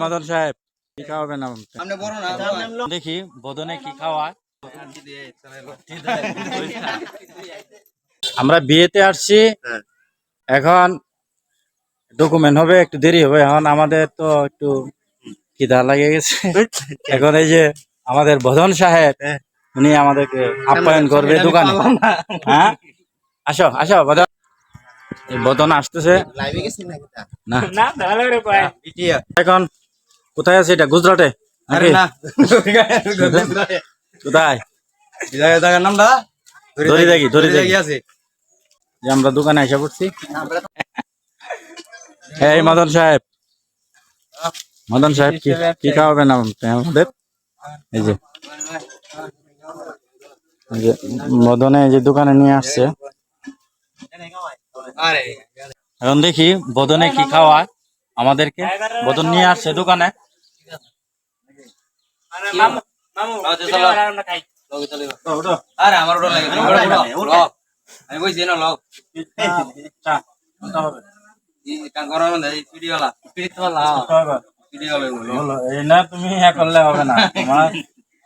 মাদন সাহেব কি খাওয়াবেন দেখি বদনে কি খাওয়ায়। আমরা বিয়েতে আসছি, এখন ডকুমেন্ট হবে, একটু দেরি হবে। এখন আমাদের তো একটু খিদা লাগে গেছে। এখন এই যে আমাদের বদন সাহেব, উনি আমাদেরকে আপ্যায়ন করবে দোকানে। হ্যাঁ, আসো আসো বদন। এই বদন আসতেছে না। এখন কোথায় আছে এটা? গুজরাটে নাকি? কোথায়? ধরি দেখি আছে যে আমরা দোকানে এসে পড়ছি। এই মদন সাহেব, মদন সাহেব কি কি খাওয়াবেন আমাদের? এই যে মদনে এই যে দোকানে নিয়ে আসছে, এখন দেখি বদনে কি খাওয়ায় আমাদেরকে। বদন নিয়ে আসছে দোকানে। তুমি করলে হবে না, তোমার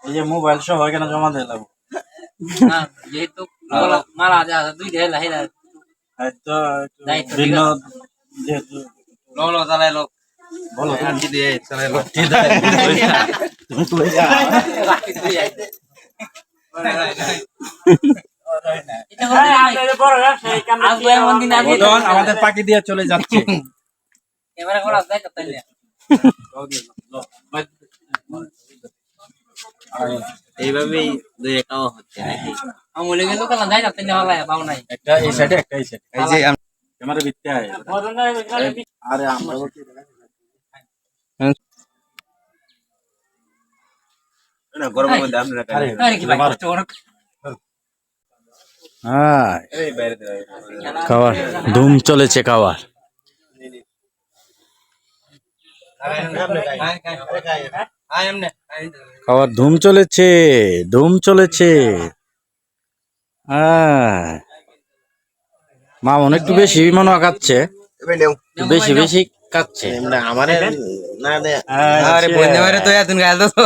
এই যে মোবাইল সহ এখানে জমা দিয়ে দেবো। যেহেতু মারা যা দুই ভিন্ন যেহেতু বলো আমাদের পাখি দিয়ে চলে যাচ্ছে। এইভাবেই দুই একাও হচ্ছে নাকি? আমলে গেল কালা যাই না তেনে হলাই পাও নাই। একটা এই সাইডে, একটা এই সাইডে। এই যে ক্যামেরা বিতে আয়। আরে আমরা না গরমের মধ্যে আপনারা আরে কি ভাই কষ্ট করো। হ্যাঁ, খাবার ধুম চলেছে, খাবার খাবার ধুম চলেছে, ধুম চলেছে। হ্যাঁ, মামন একটু বেশি মনে হয় খাচ্ছে, বেশি বেশি খাচ্ছে। আমারে না আরে বন্ধে মারে তো এতন গাল তো।